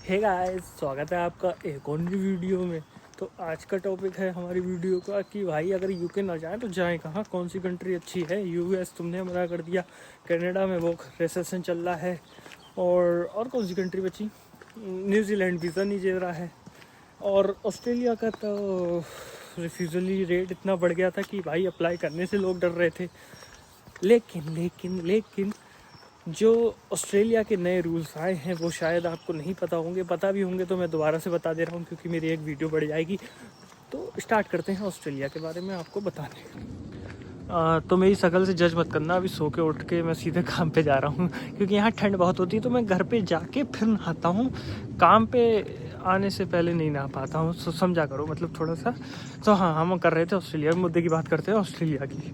Hey guys, स्वागत है आपका एक और नई वीडियो में। तो आज का टॉपिक है हमारी वीडियो का कि भाई अगर यूके ना जाएं तो जाएं कहाँ, कौन सी कंट्री अच्छी है। यूएस तुमने मना कर दिया, कनाडा में वो रिसेशन चल रहा है, और कौन सी कंट्री बची, न्यूजीलैंड वीज़ा नहीं दे रहा है, और ऑस्ट्रेलिया का तो रिफ्यूजली रेट इतना बढ़ गया था कि भाई अप्लाई करने से लोग डर रहे थे। लेकिन जो ऑस्ट्रेलिया के नए रूल्स आए हैं वो शायद आपको नहीं पता होंगे, पता भी होंगे तो मैं दोबारा से बता दे रहा हूँ क्योंकि मेरी एक वीडियो बढ़ जाएगी। तो स्टार्ट करते हैं ऑस्ट्रेलिया के बारे में आपको बताने। तो मेरी शक्ल से जज मत करना, अभी सो के उठ के मैं सीधे काम पे जा रहा हूँ क्योंकि यहाँ ठंड बहुत होती है। तो मैं घर पे जाके फिर नहाता हूँ, काम पे आने से पहले नहीं नहा पाता हूँ। समझा करो, मतलब थोड़ा सा। तो हाँ, हम कर रहे थे ऑस्ट्रेलिया के मुद्दे की बात करते हैं, ऑस्ट्रेलिया की।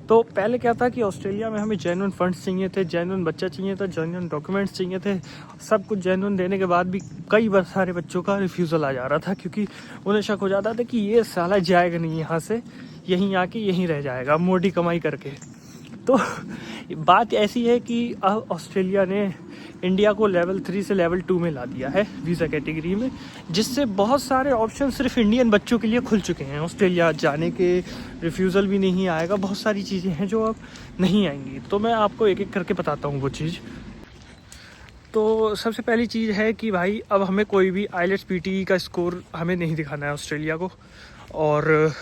तो पहले क्या था कि ऑस्ट्रेलिया में हमें जेन्युइन फंड्स चाहिए थे, जेन्युइन बच्चा चाहिए था, जेन्युइन डॉक्यूमेंट्स चाहिए थे। सब कुछ जेन्युइन देने के बाद भी कई बार सारे बच्चों का रिफ्यूज़ल आ जा रहा था क्योंकि उन्हें शक हो जाता था कि ये साला जाएगा नहीं यहाँ से, यहीं आके यहीं रह जाएगा मोटी कमाई करके। तो बात ऐसी है कि अब ऑस्ट्रेलिया ने इंडिया को लेवल 3 से लेवल 2 में ला दिया है वीज़ा कैटेगरी में, जिससे बहुत सारे ऑप्शन सिर्फ इंडियन बच्चों के लिए खुल चुके हैं। ऑस्ट्रेलिया जाने के रिफ्यूज़ल भी नहीं आएगा, बहुत सारी चीज़ें हैं जो अब नहीं आएंगी। तो मैं आपको एक एक करके बताता हूँ वो चीज़। तो सबसे पहली चीज़ है कि भाई अब हमें कोई भी आईलेट्स पीटी का स्कोर हमें नहीं दिखाना है ऑस्ट्रेलिया को। और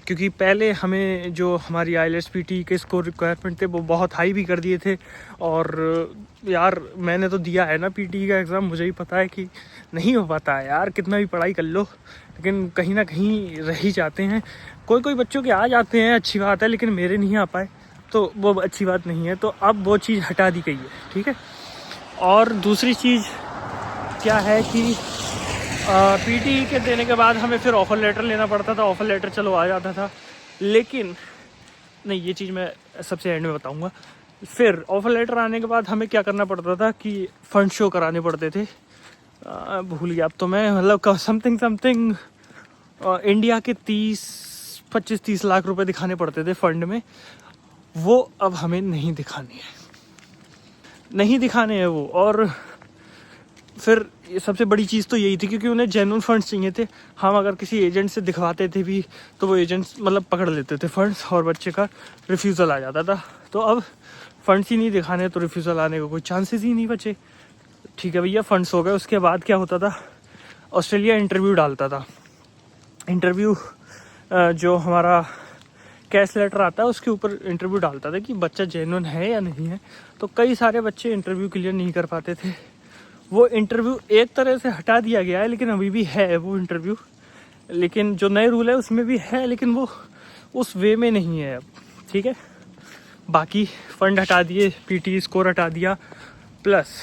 क्योंकि पहले हमें जो हमारी आईलेट्स पीटी के स्कोर रिक्वायरमेंट थे वो बहुत हाई भी कर दिए थे। और यार मैंने तो दिया है ना पीटी का एग्ज़ाम, मुझे ही पता है कि नहीं हो पाता है यार, कितना भी पढ़ाई कर लो लेकिन कहीं ना कहीं रह ही जाते हैं। कोई बच्चों के आ जाते हैं, अच्छी बात है, लेकिन मेरे नहीं आ पाए तो वो अच्छी बात नहीं है। तो अब वो चीज़ हटा दी गई है, ठीक है। और दूसरी चीज़ क्या है कि पीटी के देने के बाद हमें फिर ऑफ़र लेटर लेना पड़ता था। ऑफ़र लेटर चलो आ जाता था, लेकिन नहीं, ये चीज़ मैं सबसे एंड में बताऊंगा। फिर ऑफ़र लेटर आने के बाद हमें क्या करना पड़ता था कि फ़ंड शो कराने पड़ते थे। भूल गया अब तो मैं, मतलब समथिंग इंडिया के 25-30 लाख रुपए दिखाने पड़ते थे फ़ंड में। वो अब हमें नहीं दिखाने हैं वो। और फिर सबसे बड़ी चीज़ तो यही थी क्योंकि उन्हें जेन्युइन फंड्स चाहिए थे। हम अगर किसी एजेंट से दिखवाते थे भी तो वो एजेंट्स मतलब पकड़ लेते थे फंड्स और बच्चे का रिफ्यूज़ल आ जाता था। तो अब फंड्स ही नहीं दिखाने तो रिफ्यूज़ल आने का कोई चांसेस ही नहीं बचे। ठीक है भैया, फंड्स हो गए। उसके बाद क्या होता था, ऑस्ट्रेलिया इंटरव्यू डालता था। इंटरव्यू जो हमारा कैश लेटर आता है उसके ऊपर इंटरव्यू डालता था कि बच्चा जेन्युइन है या नहीं है। तो कई सारे बच्चे इंटरव्यू क्लियर नहीं कर पाते थे। वो इंटरव्यू एक तरह से हटा दिया गया है, लेकिन अभी भी है वो इंटरव्यू। लेकिन जो नए रूल है उसमें भी है, लेकिन वो उस वे में नहीं है अब, ठीक है। बाकी फ़ंड हटा दिए, पीटी स्कोर हटा दिया, प्लस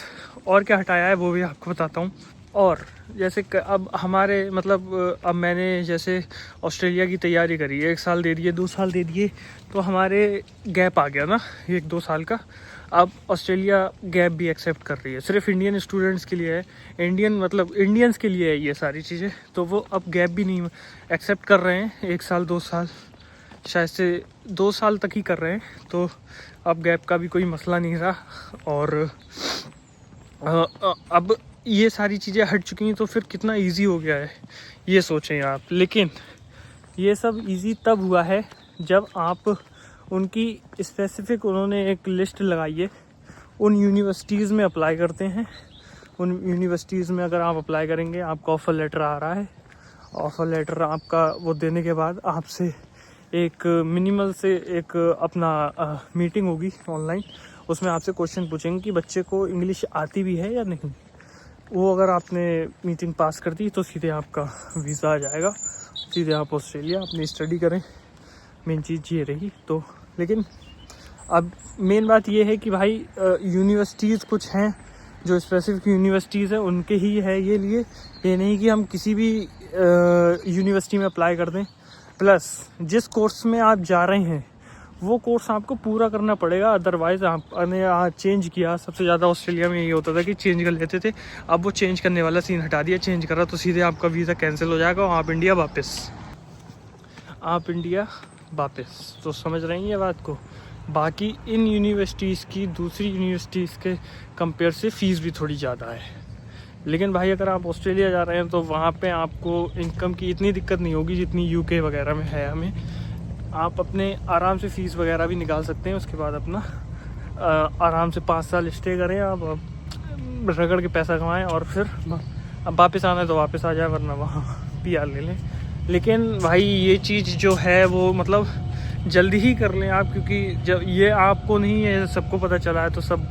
और क्या हटाया है वो भी आपको बताता हूँ। और जैसे अब हमारे मतलब अब मैंने जैसे ऑस्ट्रेलिया की तैयारी करी, 1 साल दे दिए, 2 साल दे दिए, तो हमारे गैप आ गया ना 1-2 साल का। अब ऑस्ट्रेलिया गैप भी एक्सेप्ट कर रही है, सिर्फ इंडियन स्टूडेंट्स के लिए है, इंडियंस के लिए है ये सारी चीज़ें। तो वो अब गैप भी नहीं एक्सेप्ट कर रहे हैं, 1 साल 2 साल, शायद से 2 साल तक ही कर रहे हैं। तो अब गैप का भी कोई मसला नहीं रहा। और अब ये सारी चीज़ें हट चुकी हैं तो फिर कितना इजी हो गया है ये सोचें आप। लेकिन ये सब इजी तब हुआ है जब आप उनकी स्पेसिफिक उन्होंने एक लिस्ट लगाई है, उन यूनिवर्सिटीज़ में अप्लाई करते हैं। उन यूनिवर्सिटीज़ में अगर आप अप्लाई करेंगे, आपका ऑफ़र लेटर आ रहा है, ऑफ़र लेटर आपका वो देने के बाद आपसे एक मिनिमल से एक अपना मीटिंग होगी ऑनलाइन। उसमें आपसे क्वेश्चन पूछेंगे कि बच्चे को इंग्लिश आती भी है या नहीं। वो अगर आपने मीटिंग पास कर दी तो सीधे आपका वीज़ा आ जाएगा, सीधे आप ऑस्ट्रेलिया अपनी स्टडी करें। मेन चीज़ ये रही। तो लेकिन अब मेन बात ये है कि भाई यूनिवर्सिटीज़ कुछ हैं जो स्पेसिफिक यूनिवर्सिटीज़ हैं उनके ही है ये नहीं कि हम किसी भी यूनिवर्सिटी में अप्लाई कर दें। प्लस जिस कोर्स में आप जा रहे हैं वो कोर्स आपको पूरा करना पड़ेगा, अदरवाइज़ आपने चेंज किया। सबसे ज़्यादा ऑस्ट्रेलिया में ये होता था कि चेंज कर लेते थे, अब वो चेंज करने वाला सीन हटा दिया। चेंज करा तो सीधे आपका वीज़ा कैंसिल हो जाएगा और आप इंडिया वापस। तो समझ रहे हैं ये बात को। बाकी इन यूनिवर्सिटीज़ की दूसरी यूनिवर्सिटीज़ के कंपेयर से फ़ीस भी थोड़ी ज़्यादा है, लेकिन भाई अगर आप ऑस्ट्रेलिया जा रहे हैं तो वहाँ पे आपको इनकम की इतनी दिक्कत नहीं होगी जितनी यूके वगैरह में है। हमें आप अपने आराम से फ़ीस वगैरह भी निकाल सकते हैं, उसके बाद अपना आराम से 5 साल स्टे करें आप, रगड़ के पैसा कमाएं और फिर अब वापस आना है तो वापस आ जाए, वरना वहाँ PR ले लें। लेकिन भाई ये चीज़ जो है वो मतलब जल्दी ही कर लें आप, क्योंकि जब ये आपको नहीं है सबको पता चला है तो सब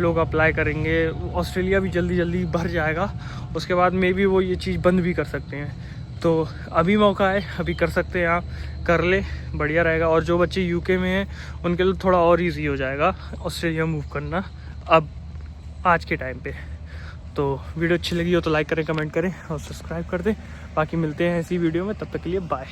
लोग अप्लाई करेंगे। ऑस्ट्रेलिया भी जल्दी जल्दी भर जाएगा, उसके बाद मे बी वो ये चीज़ बंद भी कर सकते हैं। तो अभी मौका है, अभी कर सकते हैं आप, कर ले, बढ़िया रहेगा। और जो बच्चे यूके में हैं उनके लिए थोड़ा और इजी हो जाएगा ऑस्ट्रेलिया मूव करना अब आज के टाइम पे। तो वीडियो अच्छी लगी हो तो लाइक करें, कमेंट करें और सब्सक्राइब कर दें। बाकी मिलते हैं ऐसी वीडियो में, तब तक के लिए बाय।